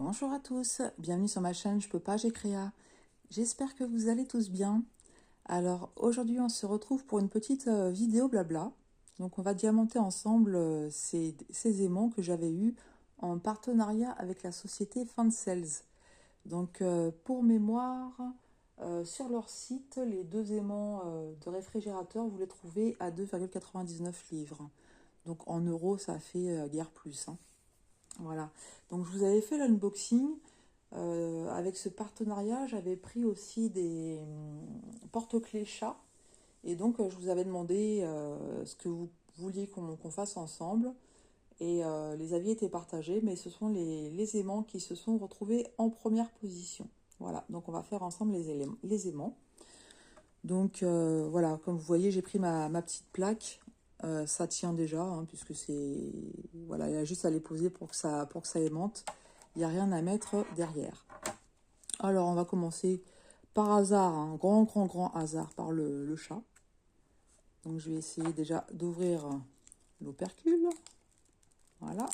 Bonjour à tous, bienvenue sur ma chaîne Je peux pas, j'ai créa. J'espère que vous allez tous bien. Alors aujourd'hui on se retrouve pour une petite vidéo blabla. Donc on va diamanter ensemble ces aimants que j'avais eus en partenariat avec la société Fansales. Donc pour mémoire, sur leur site, les deux aimants de réfrigérateur, vous les trouvez à 2,99 livres. Donc en euros ça fait guère plus, hein. Voilà, donc je vous avais fait l'unboxing. Avec ce partenariat, j'avais pris aussi des porte-clés chats. Et donc, je vous avais demandé ce que vous vouliez qu'on fasse ensemble. Et les avis étaient partagés, mais ce sont les aimants qui se sont retrouvés en première position. Voilà, donc on va faire ensemble les aimants. Donc voilà, comme vous voyez, j'ai pris ma petite plaque. Ça tient déjà, hein, puisque c'est... Voilà, il y a juste à les poser pour que ça aimante. Il n'y a rien à mettre derrière. Alors, on va commencer par hasard, un grand hasard, par le chat. Donc, je vais essayer déjà d'ouvrir l'opercule. Voilà.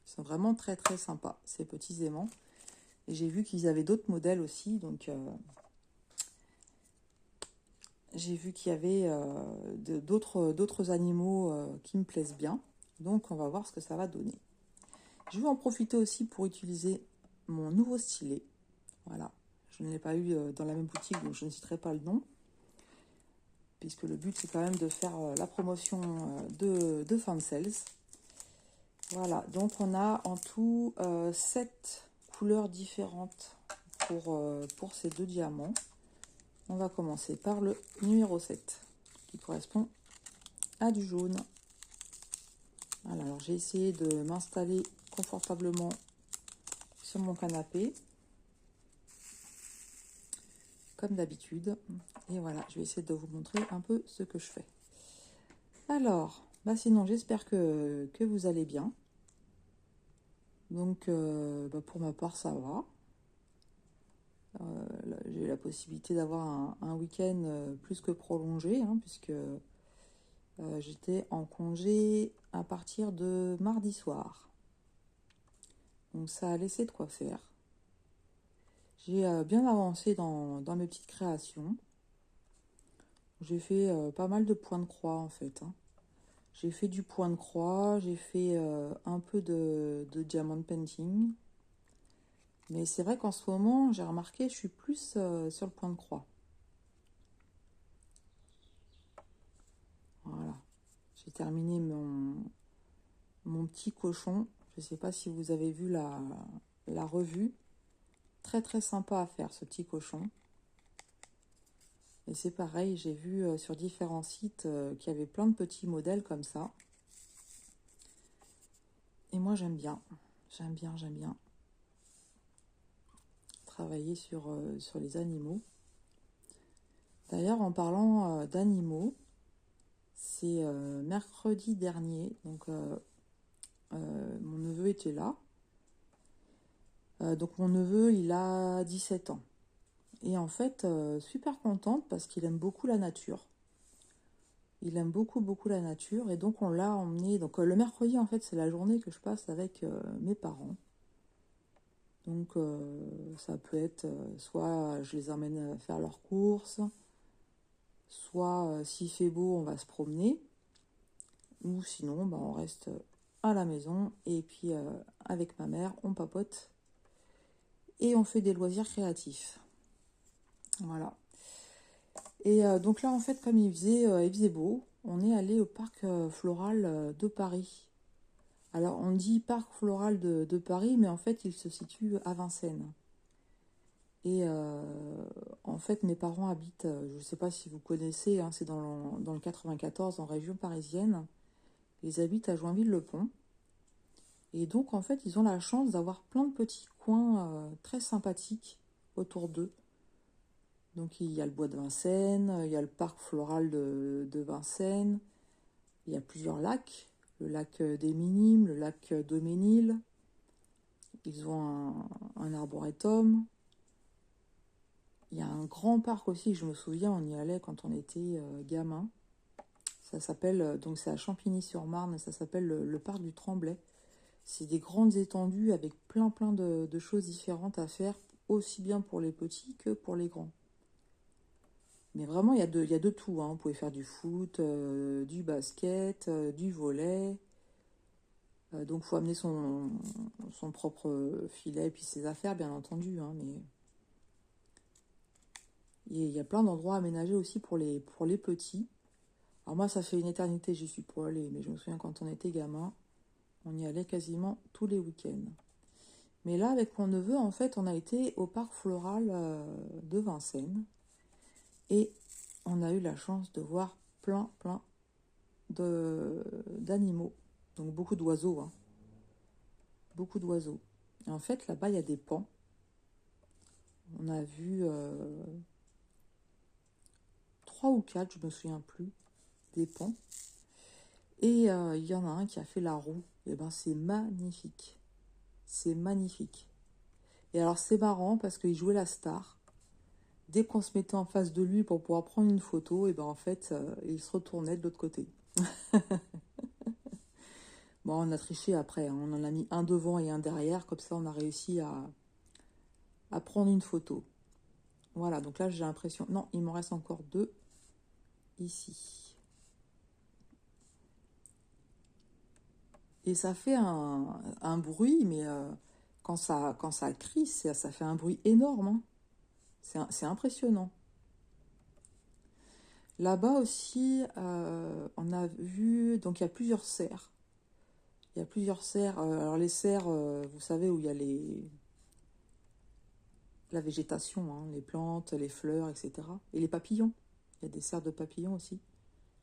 Ils sont vraiment très sympas, ces petits aimants. Et j'ai vu qu'ils avaient d'autres modèles aussi, donc... j'ai vu qu'il y avait d'autres animaux qui me plaisent bien. Donc, on va voir ce que ça va donner. Je vais en profiter aussi pour utiliser mon nouveau stylet. Voilà. Je ne l'ai pas eu dans la même boutique, donc je ne citerai pas le nom. Puisque le but, c'est quand même de faire la promotion de Fansales. Voilà. Donc, on a en tout 7 couleurs différentes pour ces deux diamants. On va commencer par le numéro 7, qui correspond à du jaune. Voilà, alors j'ai essayé de m'installer confortablement sur mon canapé, comme d'habitude. Et voilà, je vais essayer de vous montrer un peu ce que je fais. Alors, sinon, j'espère que vous allez bien. Donc, pour ma part, ça va. J'ai eu la possibilité d'avoir un week-end plus que prolongé, hein, puisque j'étais en congé à partir de mardi soir. Donc ça a laissé de quoi faire. J'ai bien avancé dans mes petites créations. J'ai fait pas mal de points de croix en fait, hein. J'ai fait du point de croix, j'ai fait un peu de diamond painting. Mais c'est vrai qu'en ce moment, j'ai remarqué, je suis plus sur le point de croix. Voilà. J'ai terminé mon petit cochon. Je ne sais pas si vous avez vu la revue. Très sympa à faire, ce petit cochon. Et c'est pareil, j'ai vu sur différents sites qu'il y avait plein de petits modèles comme ça. Et moi, j'aime bien. J'aime bien travailler sur les animaux. D'ailleurs, en parlant d'animaux, c'est mercredi dernier, donc mon neveu était là. Donc mon neveu, il a 17 ans. Et en fait, super contente parce qu'il aime beaucoup la nature. Il aime beaucoup la nature. Et donc on l'a emmené. Donc le mercredi, en fait, c'est la journée que je passe avec mes parents. Donc ça peut être soit je les emmène faire leurs courses, soit s'il fait beau, on va se promener. Ou sinon, on reste à la maison. Et puis avec ma mère, on papote. Et on fait des loisirs créatifs. Voilà. Et donc là, en fait, comme il faisait beau, on est allé au parc floral de Paris. Alors, on dit parc floral de Paris, mais en fait, il se situe à Vincennes. Et en fait, mes parents habitent, je ne sais pas si vous connaissez, hein, c'est dans le 94, en région parisienne. Ils habitent à Joinville-le-Pont. Et donc, en fait, ils ont la chance d'avoir plein de petits coins très sympathiques autour d'eux. Donc il y a le bois de Vincennes, il y a le parc floral de Vincennes, il y a plusieurs lacs, le lac des Minimes, le lac Daumesnil, ils ont un arboretum, il y a un grand parc aussi, je me souviens, on y allait quand on était gamin, ça s'appelle, donc c'est à Champigny-sur-Marne, ça s'appelle le parc du Tremblay, C'est des grandes étendues avec plein de choses différentes à faire, aussi bien pour les petits que pour les grands. Mais vraiment, il y a de tout, hein. Vous pouvez faire du foot, du basket, du volley. Donc, il faut amener son propre filet et puis ses affaires, bien entendu, hein, mais il y a plein d'endroits aménagés aussi pour les petits. Alors moi, ça fait une éternité, j'y suis pas allée, mais je me souviens quand on était gamin, on y allait quasiment tous les week-ends. Mais là, avec mon neveu, en fait, on a été au parc floral de Vincennes et on a eu la chance de voir plein d'animaux. Donc beaucoup d'oiseaux, hein. Beaucoup d'oiseaux. Et en fait, là-bas, il y a des paons. On a vu 3 ou 4, je me souviens plus, des paons. Et il y en a un qui a fait la roue. Et ben c'est magnifique. C'est magnifique. Et alors c'est marrant parce qu'il jouait la star. Dès qu'on se mettait en face de lui pour pouvoir prendre une photo, et ben en fait, il se retournait de l'autre côté. Bon, on a triché après, hein. On en a mis un devant et un derrière, comme ça on a réussi à prendre une photo. Voilà, donc là j'ai l'impression... Non, il m'en reste encore 2 ici. Et ça fait un bruit, mais quand ça crie, ça fait un bruit énorme, hein. C'est impressionnant. Là-bas aussi, on a vu... Donc il y a plusieurs cerfs. Il y a plusieurs cerfs. Alors les cerfs, vous savez, où il y a la végétation, hein, les plantes, les fleurs, etc. Et les papillons. Il y a des serres de papillons aussi.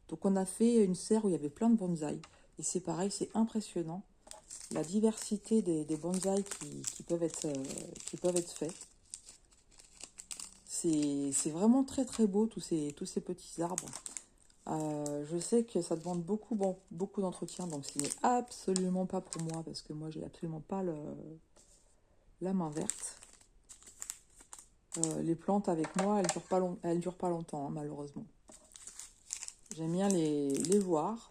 Donc on a fait une serre où il y avait plein de bonsaïs. Et c'est pareil, c'est impressionnant. La diversité des bonsaïs qui peuvent être faits. C'est vraiment très beau, tous ces petits arbres. Je sais que ça demande beaucoup d'entretien, donc ce n'est absolument pas pour moi, parce que moi, j'ai absolument pas la main verte. Les plantes avec moi, elles durent pas longtemps, hein, malheureusement. J'aime bien les voir,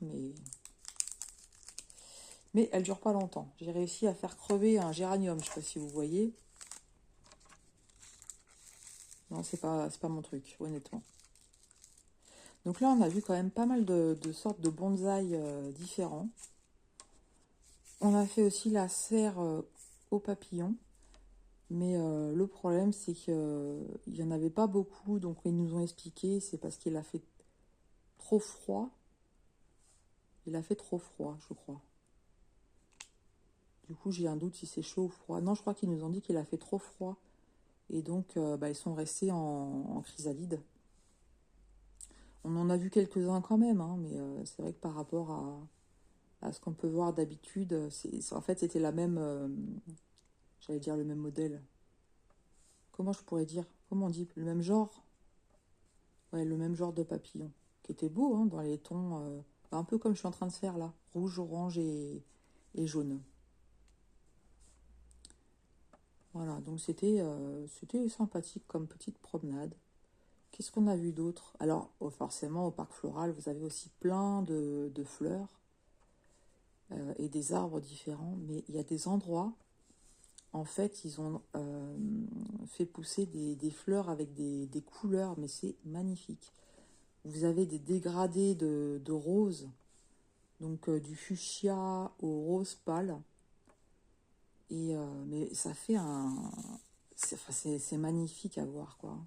mais elles durent pas longtemps. J'ai réussi à faire crever un géranium, je sais pas si vous voyez. Non, c'est pas mon truc, honnêtement. Donc là, on a vu quand même pas mal de sortes de bonsaïs différents. On a fait aussi la serre aux papillons. Mais le problème, c'est qu'il n'y en avait pas beaucoup. Donc ils nous ont expliqué, c'est parce qu'il a fait trop froid. Il a fait trop froid, je crois. Du coup, j'ai un doute si c'est chaud ou froid. Non, je crois qu'ils nous ont dit qu'il a fait trop froid. Et donc, ils sont restés en chrysalide. On en a vu quelques-uns quand même, hein, mais c'est vrai que par rapport à ce qu'on peut voir d'habitude, en fait, c'était la même... j'allais dire le même modèle. Comment je pourrais dire? Comment on dit? Le même genre? Ouais, le même genre de papillon. Qui était beau, hein, dans les tons... un peu comme je suis en train de faire là. Rouge, orange et jaune. Voilà, donc c'était sympathique comme petite promenade. Qu'est-ce qu'on a vu d'autre? Alors, forcément, au parc floral, vous avez aussi plein de fleurs et des arbres différents. Mais il y a des endroits, en fait, ils ont fait pousser des fleurs avec des couleurs, mais c'est magnifique. Vous avez des dégradés de roses, donc du fuchsia au rose pâle. Et mais ça fait c'est magnifique à voir, quoi.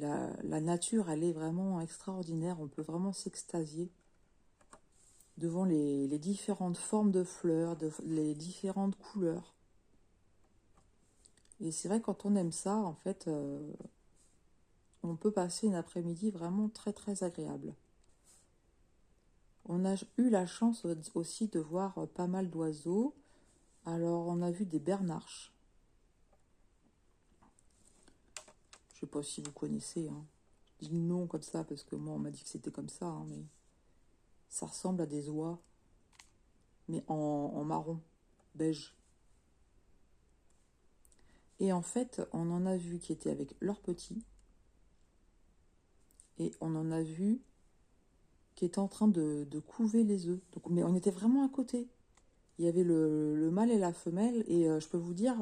La nature, elle est vraiment extraordinaire. On peut vraiment s'extasier devant les différentes formes de fleurs, les différentes couleurs. Et c'est vrai, quand on aime ça, en fait, on peut passer une après-midi vraiment très agréable. On a eu la chance aussi de voir pas mal d'oiseaux. Alors, on a vu des bernarches. Je sais pas si vous connaissez, hein. Je dis non comme ça parce que moi, on m'a dit que c'était comme ça, hein, mais ça ressemble à des oies, mais en marron, beige. Et en fait, on en a vu qui étaient avec leurs petits, et on en a vu qui étaient en train de couver les œufs. Donc, mais on était vraiment à côté. Il y avait le mâle et la femelle, et je peux vous dire,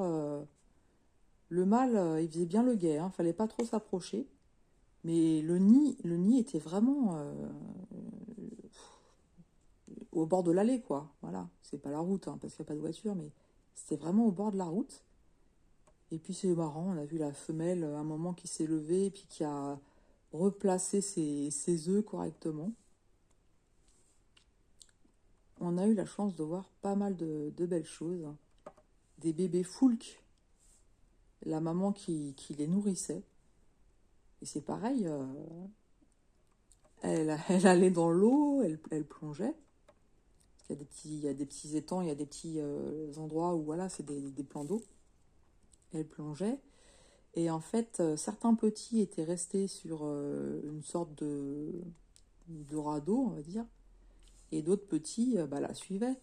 le mâle, il faisait bien le guet, hein, fallait pas trop s'approcher. Mais le nid était vraiment au bord de l'allée, quoi. Voilà, c'est pas la route, hein, parce qu'il n'y a pas de voiture, mais c'était vraiment au bord de la route. Et puis c'est marrant, on a vu la femelle à un moment qui s'est levée, et puis qui a replacé ses œufs correctement. On a eu la chance de voir pas mal de belles choses. Des bébés foulques, la maman qui les nourrissait. Et c'est pareil, elle allait dans l'eau, elle plongeait. Il y a des petits étangs, il y a des petits endroits où voilà, c'est des plans d'eau. Elle plongeait. Et en fait, certains petits étaient restés sur une sorte de radeau, on va dire. Et d'autres petits bah, la suivaient.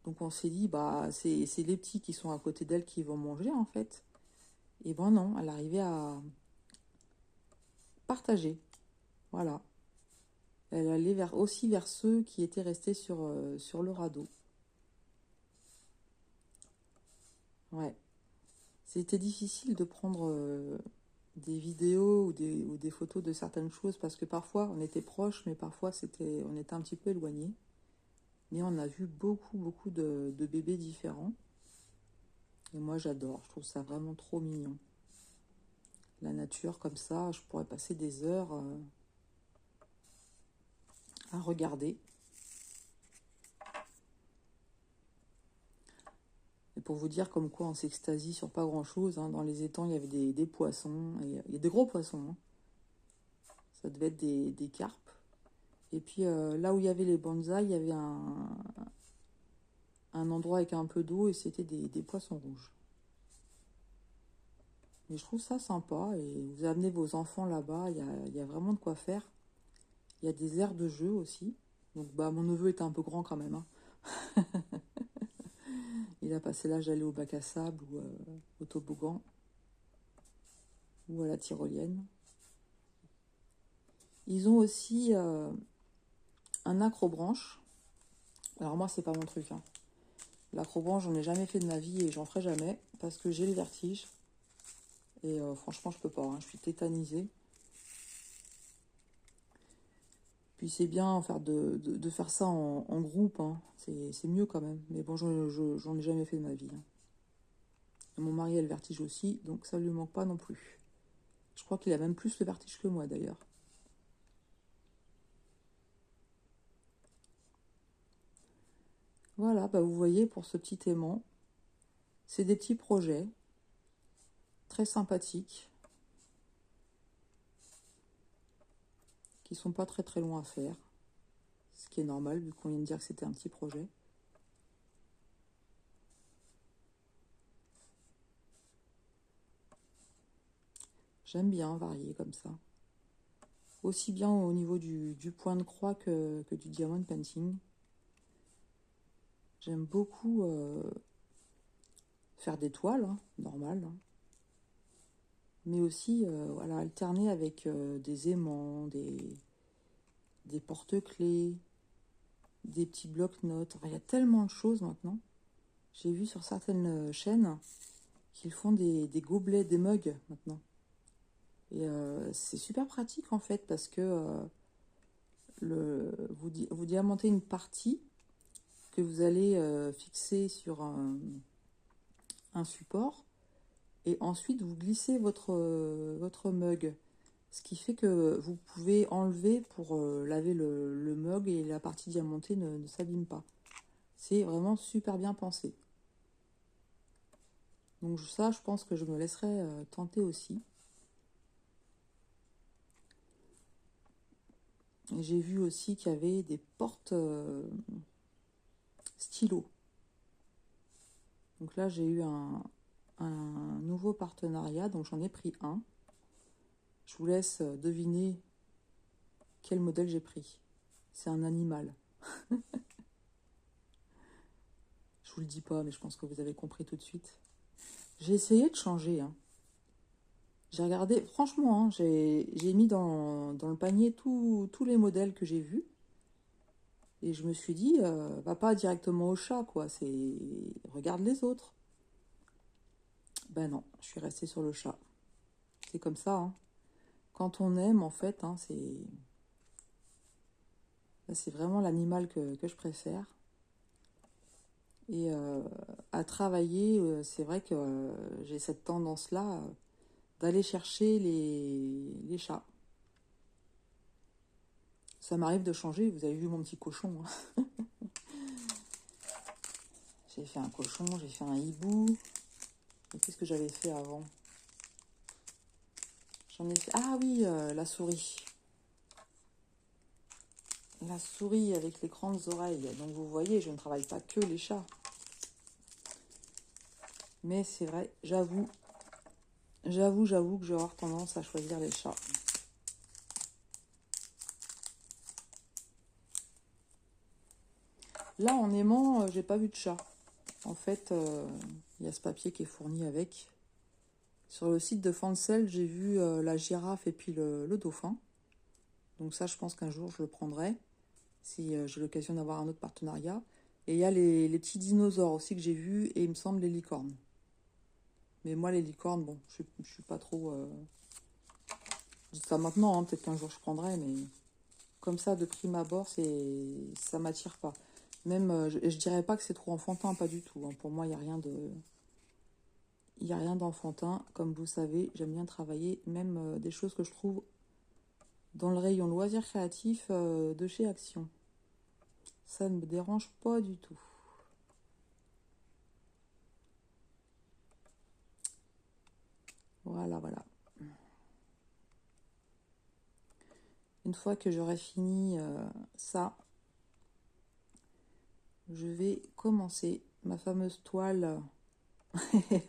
Donc on s'est dit, bah c'est les petits qui sont à côté d'elle qui vont manger en fait. Et ben non, elle arrivait à partager. Voilà. Elle allait aussi vers ceux qui étaient restés sur le radeau. Ouais. C'était difficile de prendre des vidéos ou des photos de certaines choses parce que parfois on était proches, mais parfois on était un petit peu éloignés. Mais on a vu beaucoup de bébés différents. Et moi j'adore, je trouve ça vraiment trop mignon. La nature comme ça, je pourrais passer des heures à regarder. Et pour vous dire comme quoi on s'extasie sur pas grand chose, hein, dans les étangs il y avait des poissons, et il y a des gros poissons, hein. Ça devait être des carpes. Et puis là où il y avait les bonsaïs, il y avait un endroit avec un peu d'eau et c'était des poissons rouges. Mais je trouve ça sympa et vous amenez vos enfants là-bas, il y a vraiment de quoi faire. Il y a des aires de jeu aussi. Donc bah mon neveu était un peu grand quand même, hein. Il a passé l'âge d'aller au bac à sable ou au toboggan ou à la tyrolienne. Ils ont aussi un accrobranche. Alors moi c'est pas mon truc, hein. L'acrobranche j'en ai jamais fait de ma vie et j'en ferai jamais parce que j'ai le vertige. Et franchement je peux pas, hein. Je suis tétanisée. Puis c'est bien de faire ça en groupe, hein. C'est mieux quand même. Mais bon, j'en ai jamais fait de ma vie, hein. Et mon mari a le vertige aussi, donc ça ne lui manque pas non plus. Je crois qu'il a même plus le vertige que moi d'ailleurs. Voilà, bah vous voyez pour ce petit aimant, c'est des petits projets très sympathiques qui sont pas très longs à faire, ce qui est normal vu qu'on vient de dire que c'était un petit projet. J'aime bien varier comme ça. Aussi bien au niveau du point de croix que du diamond painting. J'aime beaucoup faire des toiles, hein, normal, hein. Mais aussi voilà, alterner avec des aimants, des porte-clés, des petits blocs-notes. Enfin, il y a tellement de choses maintenant. J'ai vu sur certaines chaînes qu'ils font des gobelets, des mugs maintenant. Et c'est super pratique en fait parce que vous diamantez une partie que vous allez fixer sur un support et ensuite vous glissez votre mug. Ce qui fait que vous pouvez enlever pour laver le mug et la partie diamantée ne s'abîme pas. C'est vraiment super bien pensé. Donc ça, je pense que je me laisserai tenter aussi. J'ai vu aussi qu'il y avait des portes stylo. Donc là, j'ai eu un nouveau partenariat, donc j'en ai pris un. Je vous laisse deviner quel modèle j'ai pris. C'est un animal. Je vous le dis pas, mais je pense que vous avez compris tout de suite. J'ai essayé de changer, hein. J'ai regardé, franchement, hein, j'ai mis dans le panier tous les modèles que j'ai vus. Et je me suis dit, va pas directement au chat, quoi. C'est regarde les autres. Ben non, je suis restée sur le chat. C'est comme ça, hein. Quand on aime, en fait, hein, c'est vraiment l'animal que je préfère. Et à travailler, c'est vrai que j'ai cette tendance-là d'aller chercher les chats. Ça m'arrive de changer, vous avez vu mon petit cochon, hein. J'ai fait un cochon, j'ai fait un hibou. Et qu'est-ce que j'avais fait avant? J'en ai fait... Ah oui, la souris. La souris avec les grandes oreilles. Donc vous voyez, je ne travaille pas que les chats. Mais c'est vrai, j'avoue que je vais avoir tendance à choisir les chats. Là, en aimant, j'ai pas vu de chat. En fait, il y a ce papier qui est fourni avec. Sur le site de Fancel, j'ai vu la girafe et puis le dauphin. Donc ça, je pense qu'un jour, je le prendrai, si j'ai l'occasion d'avoir un autre partenariat. Et il y a les petits dinosaures aussi que j'ai vus, et il me semble les licornes. Mais moi, les licornes, bon, je suis pas trop... Je dis ça maintenant, hein, peut-être qu'un jour je prendrai, mais comme ça, de prime abord, ça m'attire pas. Même, je dirais pas que c'est trop enfantin, pas du tout, hein. Pour moi, il n'y a rien de... Il n'y a rien d'enfantin. Comme vous savez, j'aime bien travailler même des choses que je trouve dans le rayon loisirs créatifs de chez Action. Ça ne me dérange pas du tout. Voilà, voilà. Une fois que j'aurai fini ça, je vais commencer ma fameuse toile.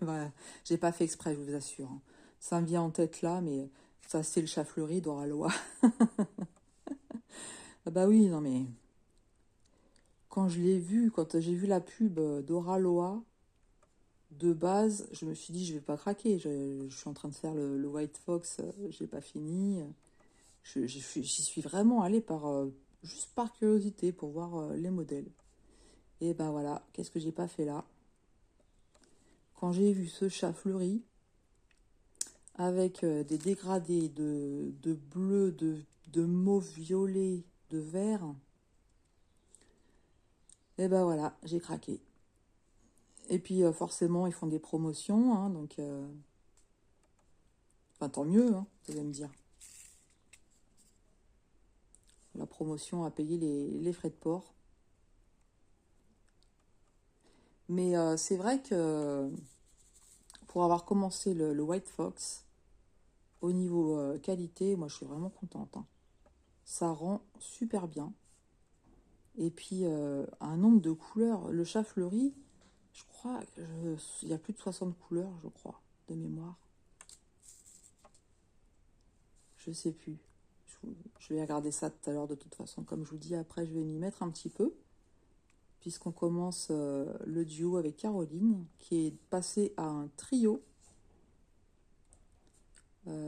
Voilà. J'ai pas fait exprès, je vous assure, hein. Ça me vient en tête là, mais ça c'est le chat fleuri d'Oralois. Ah bah oui, non mais quand je l'ai vu, quand j'ai vu la pub d'Oralois, de base, je me suis dit je vais pas craquer. Je suis en train de faire le White Fox, j'ai pas fini. J'y suis vraiment allée juste par curiosité pour voir les modèles. Et ben voilà, qu'est-ce que j'ai pas fait là? Quand j'ai vu ce chat fleuri, avec des dégradés de bleu, de mauve violet, de vert, et ben voilà, j'ai craqué. Et puis forcément, ils font des promotions, hein, donc enfin, tant mieux, hein, vous allez me dire. La promotion a payé les frais de port. Mais c'est vrai que pour avoir commencé le White Fox, au niveau qualité, moi je suis vraiment contente, hein. Ça rend super bien. Et puis un nombre de couleurs. Le chat fleuri, je crois, il y a plus de 60 couleurs, je crois, de mémoire. Je sais plus. Je vais regarder ça tout à l'heure de toute façon. Comme je vous dis, après je vais m'y mettre un petit peu. Puisqu'on commence le duo avec Caroline, qui est passée à un trio.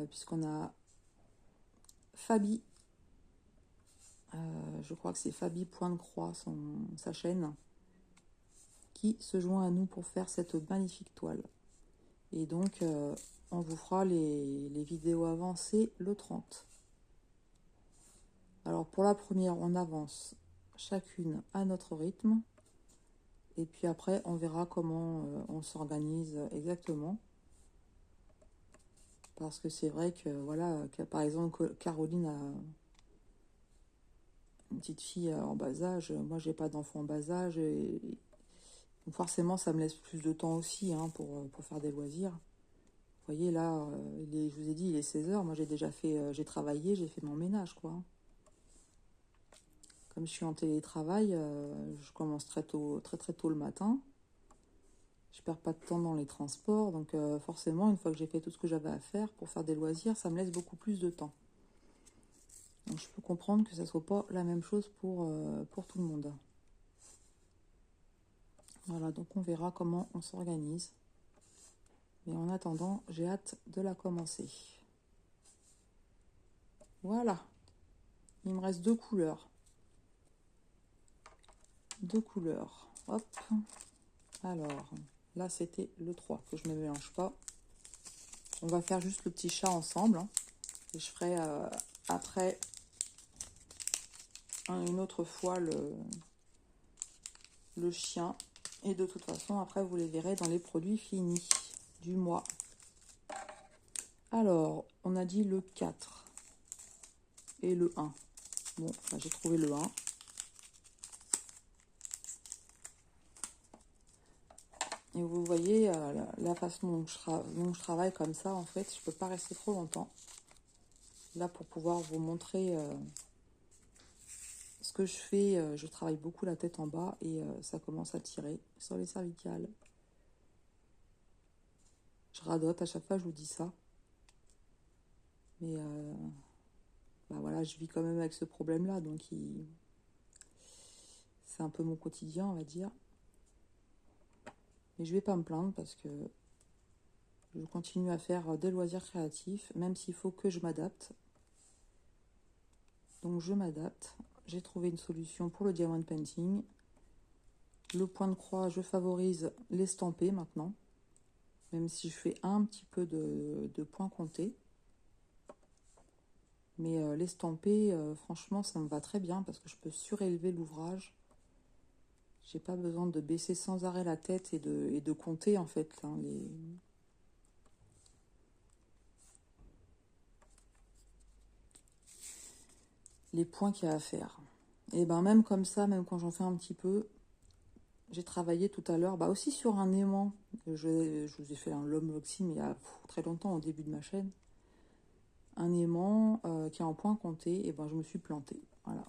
Puisqu'on a Fabi, je crois que c'est Fabi Point de Croix, sa chaîne, qui se joint à nous pour faire cette magnifique toile. Et donc, on vous fera les vidéos avancées le 30. Alors, pour la première, on avance chacune à notre rythme. Et puis après, on verra comment on s'organise exactement. Parce que c'est vrai que, voilà, par exemple, Caroline a une petite fille en bas âge. Moi, j'ai pas d'enfant en bas âge. Donc forcément, ça me laisse plus de temps aussi, hein, pour faire des loisirs. Vous voyez, là, je vous ai dit, il est 16 h. Moi, j'ai déjà fait, j'ai travaillé, j'ai fait mon ménage, quoi. Comme je suis en télétravail, je commence très tôt, très très tôt le matin. Je perds pas de temps dans les transports. Donc forcément, une fois que j'ai fait tout ce que j'avais à faire pour faire des loisirs, ça me laisse beaucoup plus de temps. Donc je peux comprendre que ça ne soit pas la même chose pour tout le monde. Voilà, donc on verra comment on s'organise. Mais en attendant, j'ai hâte de la commencer. Voilà. Il me reste 2 couleurs. de couleurs. Hop. Alors, là, c'était le 3 que je ne mélange pas. On va faire juste le petit chat ensemble. Hein, et je ferai après une autre fois le chien. Et de toute façon, après, vous les verrez dans les produits finis du mois. Alors, on a dit le 4 et le 1. Bon, enfin, j'ai trouvé le 1. Et vous voyez la façon dont je travaille comme ça, en fait, je ne peux pas rester trop longtemps. Là, pour pouvoir vous montrer ce que je fais, je travaille beaucoup la tête en bas et ça commence à tirer sur les cervicales. Je radote, à chaque fois je vous dis ça. Mais bah voilà, je vis quand même avec ce problème-là, donc c'est un peu mon quotidien, on va dire. Mais je vais pas me plaindre parce que je continue à faire des loisirs créatifs, même s'il faut que je m'adapte. Donc je m'adapte. J'ai trouvé une solution pour le diamond painting. Le point de croix, je favorise l'estampé maintenant. Même si je fais un petit peu de points comptés. Mais l'estampé, franchement, ça me va très bien parce que je peux surélever l'ouvrage. J'ai pas besoin de baisser sans arrêt la tête et de compter en fait hein, les points qu'il y a à faire. Et ben même comme ça, même quand j'en fais un petit peu, j'ai travaillé tout à l'heure, bah aussi sur un aimant. Je vous ai fait un l'unboxing mais il y a très longtemps au début de ma chaîne. Un aimant qui est en point compté, et ben je me suis plantée. Voilà.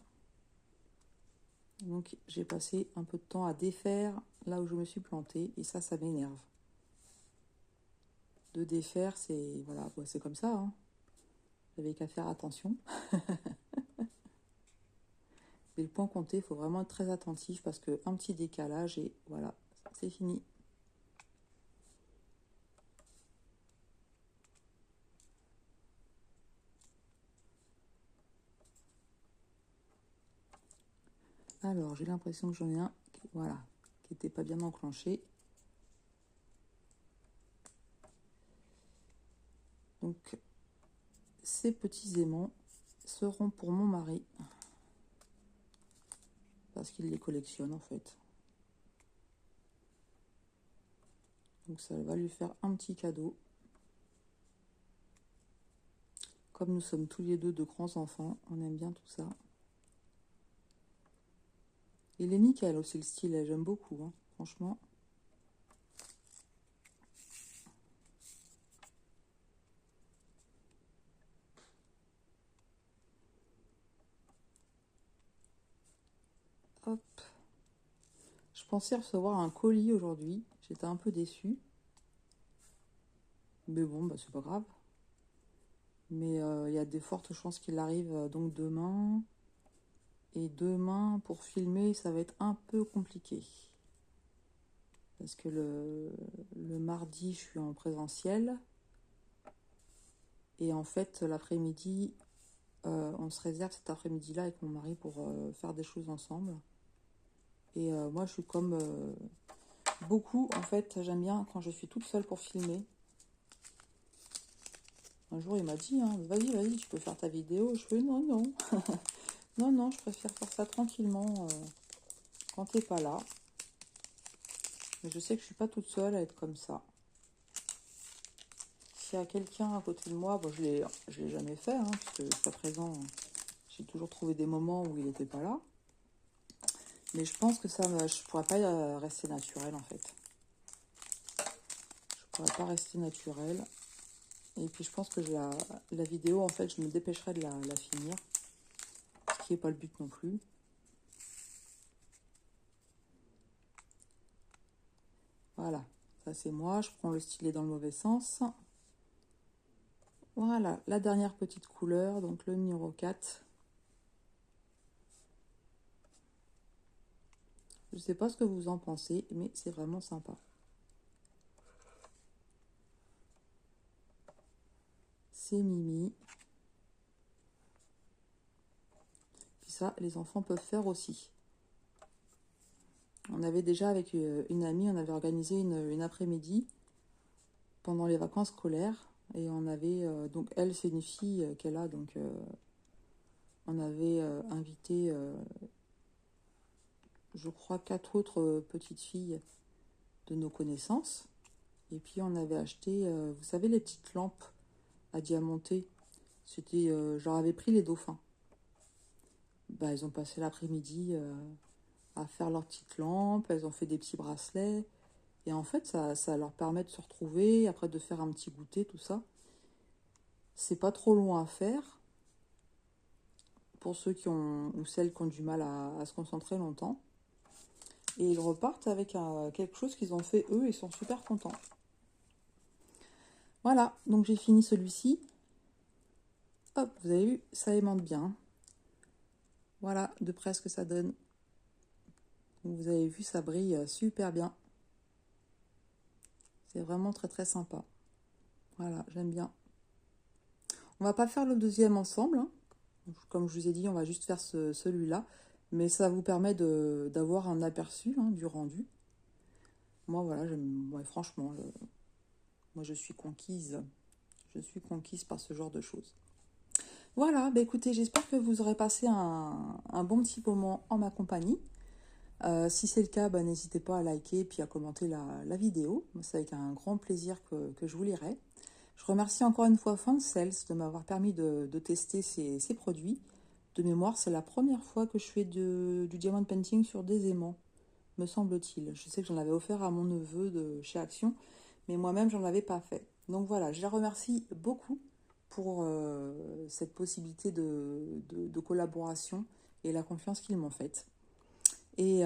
Donc j'ai passé un peu de temps à défaire là où je me suis plantée et ça m'énerve. De défaire, c'est voilà, bah, c'est comme ça. Hein. Vous n'avez qu'à faire attention. Et le point compté, il faut vraiment être très attentif parce qu'un petit décalage et voilà, c'est fini. Alors, j'ai l'impression que j'en ai un voilà, qui n'était pas bien enclenché. Donc, ces petits aimants seront pour mon mari parce qu'il les collectionne en fait. Donc, ça va lui faire un petit cadeau. Comme nous sommes tous les deux de grands enfants, on aime bien tout ça. Il est nickel aussi le stylet, j'aime beaucoup, hein, franchement. Hop. Je pensais recevoir un colis aujourd'hui, j'étais un peu déçue. Mais bon, bah, c'est pas grave. Mais il y a de fortes chances qu'il arrive donc demain. Et demain, pour filmer, ça va être un peu compliqué. Parce que le mardi, je suis en présentiel. Et en fait, l'après-midi, on se réserve cet après-midi-là avec mon mari pour faire des choses ensemble. Et moi, je suis comme beaucoup, en fait, j'aime bien quand je suis toute seule pour filmer. Un jour, il m'a dit, hein, vas-y, tu peux faire ta vidéo. Je fais, non. non, je préfère faire ça tranquillement quand t'es pas là. Mais je sais que je suis pas toute seule à être comme ça. S'il y a quelqu'un à côté de moi, bon, je l'ai jamais fait, hein, parce que jusqu'à présent, j'ai toujours trouvé des moments où il n'était pas là. Mais je pense que je pourrais pas rester naturelle en fait. Je pourrais pas rester naturelle. Et puis je pense que la vidéo, en fait, je me dépêcherai de la finir. Ce qui n'est pas le but non plus. Voilà, ça c'est moi. Je prends le stylet dans le mauvais sens. Voilà, la dernière petite couleur, donc le numéro 4. Je ne sais pas ce que vous en pensez, mais c'est vraiment sympa. C'est Mimi. Puis ça, les enfants peuvent faire aussi. avait déjà avec une amie, on avait organisé une après-midi pendant les vacances scolaires. Et on avait, donc elle, c'est une fille qu'elle a, donc on avait invité, je crois, 4 autres petites filles de nos connaissances. Et puis on avait acheté, vous savez, les petites lampes à diamanter. C'était, j'en avais pris les dauphins. Bah, elles ont passé l'après-midi à faire leurs petites lampes, elles ont fait des petits bracelets. Et en fait, ça leur permet de se retrouver, après de faire un petit goûter, tout ça. C'est pas trop long à faire pour ceux qui ont, ou celles qui ont du mal à se concentrer longtemps. Et ils repartent avec quelque chose qu'ils ont fait eux et ils sont super contents. Voilà, donc j'ai fini celui-ci. Hop, vous avez vu, ça aimante bien. Voilà, de près ce que ça donne. Vous avez vu, ça brille super bien. C'est vraiment très très sympa. Voilà, j'aime bien. On va pas faire le deuxième ensemble, hein. Comme je vous ai dit, on va juste faire celui-là. Mais ça vous permet d'avoir un aperçu du rendu. Moi, voilà, ouais, franchement, moi je suis conquise. Je suis conquise par ce genre de choses. Voilà, bah écoutez, j'espère que vous aurez passé un bon petit moment en ma compagnie. Si c'est le cas, bah, n'hésitez pas à liker et puis à commenter la vidéo. C'est avec un grand plaisir que je vous lirai. Je remercie encore une fois Fancels de m'avoir permis de tester ces produits. De mémoire, c'est la première fois que je fais du diamond painting sur des aimants, me semble-t-il. Je sais que j'en avais offert à mon neveu de chez Action, mais moi-même, j'en avais pas fait. Donc voilà, je les remercie beaucoup pour cette possibilité de collaboration et la confiance qu'ils m'ont faite. Et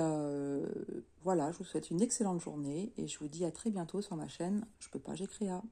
voilà, je vous souhaite une excellente journée et je vous dis à très bientôt sur ma chaîne Je peux pas, j'ai créa.